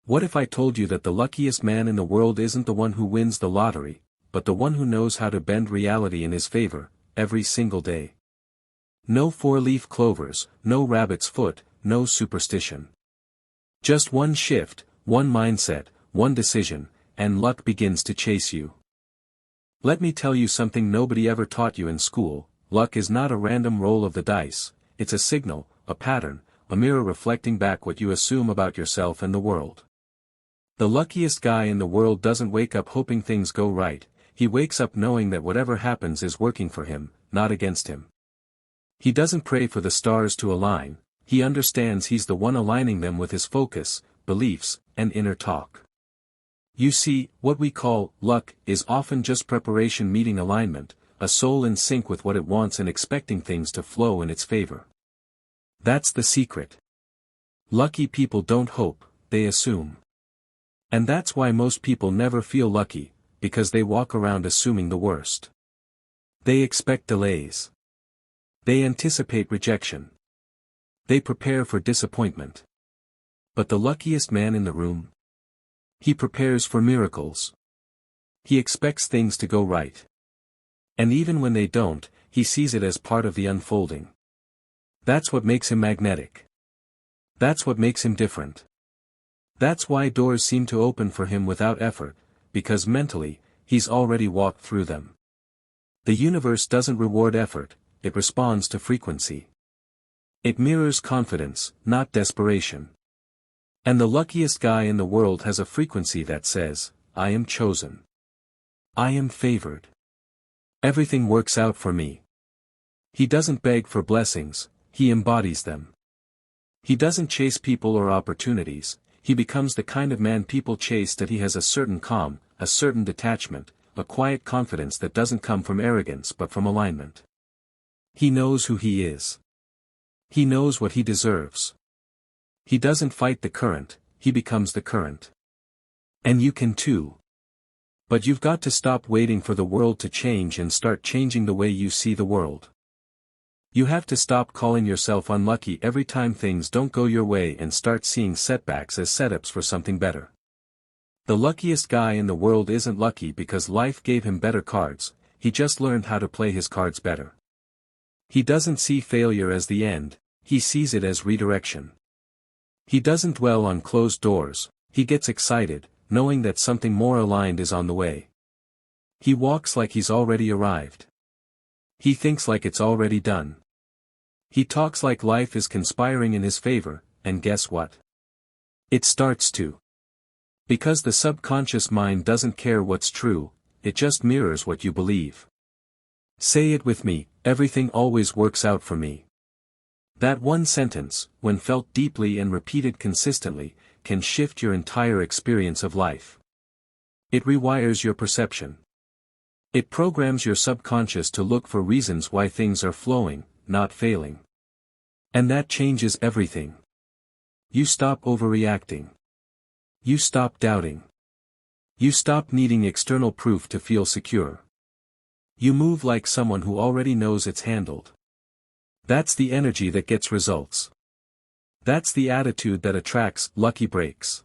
What if I told you that the luckiest man in the world isn't the one who wins the lottery, but the one who knows how to bend reality in his favor, every single day? No four-leaf clovers, no rabbit's foot, no superstition. Just one shift, one mindset, one decision, and luck begins to chase you. Let me tell you something nobody ever taught you in school. Luck is not a random roll of the dice, it's a signal, a pattern, a mirror reflecting back what you assume about yourself and the world. The luckiest guy in the world doesn't wake up hoping things go right, he wakes up knowing that whatever happens is working for him, not against him. He doesn't pray for the stars to align, he understands he's the one aligning them with his focus, beliefs, and inner talk. You see, what we call luck is often just preparation meeting alignment, a soul in sync with what it wants and expecting things to flow in its favor. That's the secret. Lucky people don't hope, they assume. And that's why most people never feel lucky, because they walk around assuming the worst. They expect delays. They anticipate rejection. They prepare for disappointment. But the luckiest man in the room? He prepares for miracles. He expects things to go right. And even when they don't, he sees it as part of the unfolding. That's what makes him magnetic. That's what makes him different. That's why doors seem to open for him without effort, because mentally, he's already walked through them. The universe doesn't reward effort, it responds to frequency. It mirrors confidence, not desperation. And the luckiest guy in the world has a frequency that says, I am chosen. I am favored. Everything works out for me. He doesn't beg for blessings, he embodies them. He doesn't chase people or opportunities, he becomes the kind of man people chase that he has a certain calm, a certain detachment, a quiet confidence that doesn't come from arrogance but from alignment. He knows who he is. He knows what he deserves. He doesn't fight the current, he becomes the current. And you can too. But you've got to stop waiting for the world to change and start changing the way you see the world. You have to stop calling yourself unlucky every time things don't go your way and start seeing setbacks as setups for something better. The luckiest guy in the world isn't lucky because life gave him better cards, he just learned how to play his cards better. He doesn't see failure as the end, he sees it as redirection. He doesn't dwell on closed doors, he gets excited, knowing that something more aligned is on the way. He walks like he's already arrived. He thinks like it's already done. He talks like life is conspiring in his favor, and guess what? It starts to. Because the subconscious mind doesn't care what's true, it just mirrors what you believe. Say it with me, everything always works out for me. That one sentence, when felt deeply and repeated consistently, can shift your entire experience of life. It rewires your perception. It programs your subconscious to look for reasons why things are flowing, not failing. And that changes everything. You stop overreacting. You stop doubting. You stop needing external proof to feel secure. You move like someone who already knows it's handled. That's the energy that gets results. That's the attitude that attracts lucky breaks.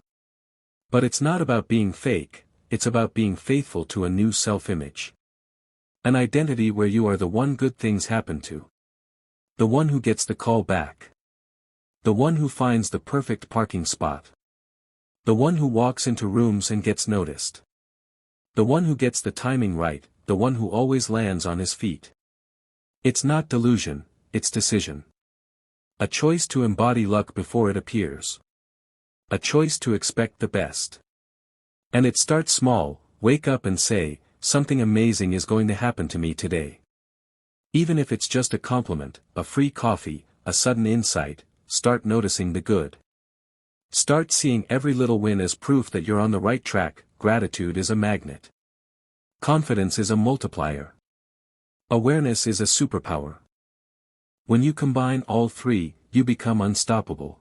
But it's not about being fake, it's about being faithful to a new self-image. An identity where you are the one good things happen to. The one who gets the call back. The one who finds the perfect parking spot. The one who walks into rooms and gets noticed. The one who gets the timing right, the one who always lands on his feet. It's not delusion, it's decision. A choice to embody luck before it appears. A choice to expect the best. And it starts small, wake up and say, something amazing is going to happen to me today. Even if it's just a compliment, a free coffee, a sudden insight, start noticing the good. Start seeing every little win as proof that you're on the right track. Gratitude is a magnet. Confidence is a multiplier. Awareness is a superpower. When you combine all three, you become unstoppable.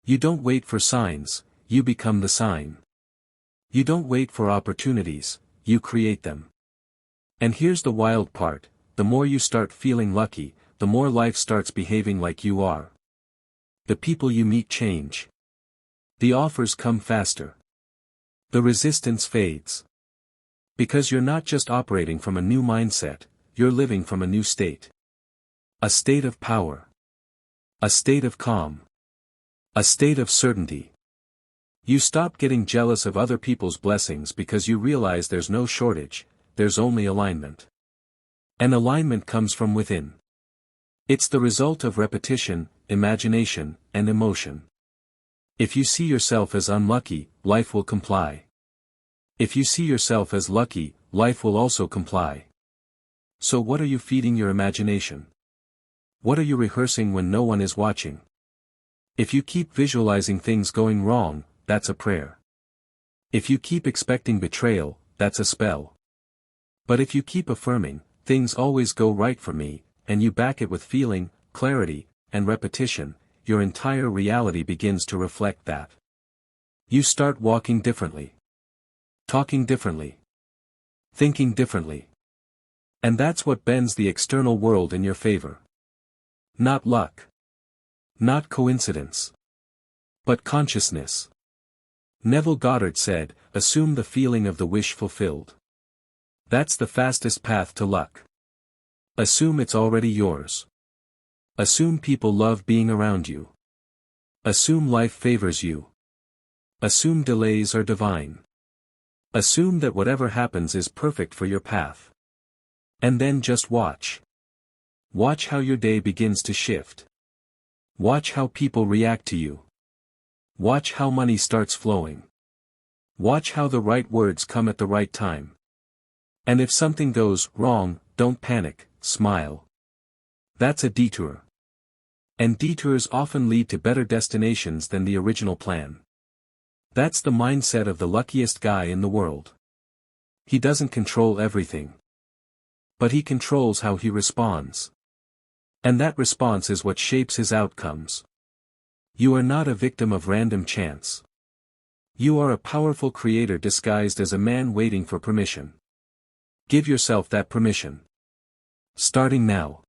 You don't wait for signs, you become the sign. You don't wait for opportunities, you create them. And here's the wild part, the more you start feeling lucky, the more life starts behaving like you are. The people you meet change. The offers come faster. The resistance fades. Because you're not just operating from a new mindset, you're living from a new state. A state of power. A state of calm. A state of certainty. You stop getting jealous of other people's blessings because you realize there's no shortage, there's only alignment. And alignment comes from within. It's the result of repetition, imagination, and emotion. If you see yourself as unlucky, life will comply. If you see yourself as lucky, life will also comply. So what are you feeding your imagination? What are you rehearsing when no one is watching? If you keep visualizing things going wrong, that's a prayer. If you keep expecting betrayal, that's a spell. But if you keep affirming, things always go right for me, and you back it with feeling, clarity, and repetition, your entire reality begins to reflect that. You start walking differently. Talking differently. Thinking differently. And that's what bends the external world in your favor. Not luck. Not coincidence. But consciousness. Neville Goddard said, assume the feeling of the wish fulfilled. That's the fastest path to luck. Assume it's already yours. Assume people love being around you. Assume life favors you. Assume delays are divine. Assume that whatever happens is perfect for your path. And then just watch. Watch how your day begins to shift. Watch how people react to you. Watch how money starts flowing. Watch how the right words come at the right time. And if something goes wrong, don't panic, smile. That's a detour. And detours often lead to better destinations than the original plan. That's the mindset of the luckiest guy in the world. He doesn't control everything. But he controls how he responds. And that response is what shapes his outcomes. You are not a victim of random chance. You are a powerful creator disguised as a man waiting for permission. Give yourself that permission. Starting now.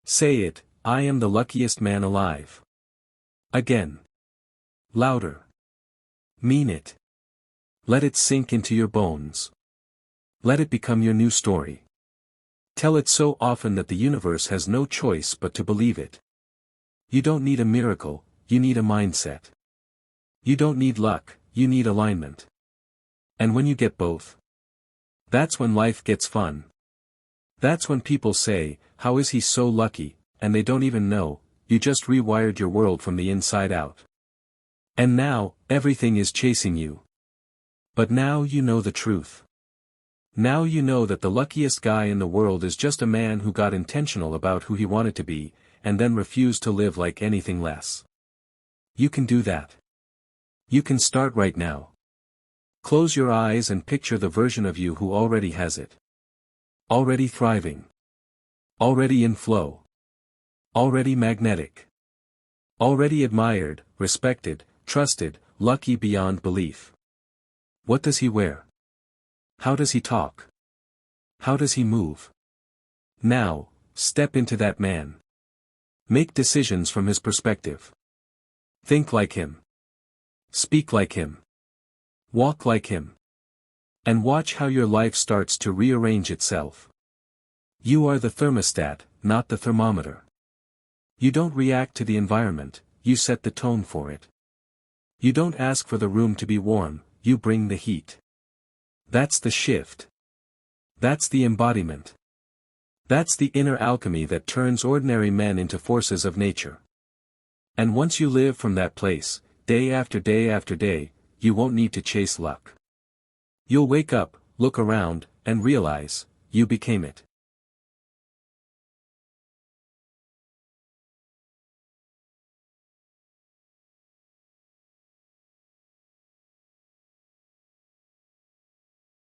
Say it, I am the luckiest man alive. Again. Louder. Mean it. Let it sink into your bones. Let it become your new story. Tell it so often that the universe has no choice but to believe it. You don't need a miracle, you need a mindset. You don't need luck, you need alignment. And when you get both, that's when life gets fun. That's when people say, how is he so lucky, and they don't even know, you just rewired your world from the inside out. And now, everything is chasing you. But now you know the truth. Now you know that the luckiest guy in the world is just a man who got intentional about who he wanted to be, and then refused to live like anything less. You can do that. You can start right now. Close your eyes and picture the version of you who already has it. Already thriving. Already in flow. Already magnetic. Already admired, respected, trusted, lucky beyond belief. What does he wear? How does he talk? How does he move? Now, step into that man. Make decisions from his perspective. Think like him. Speak like him. Walk like him. And watch how your life starts to rearrange itself. You are the thermostat, not the thermometer. You don't react to the environment, you set the tone for it. You don't ask for the room to be warm, you bring the heat. That's the shift. That's the embodiment. That's the inner alchemy that turns ordinary men into forces of nature. And once you live from that place, day after day after day, you won't need to chase luck. You'll wake up, look around, and realize, you became it.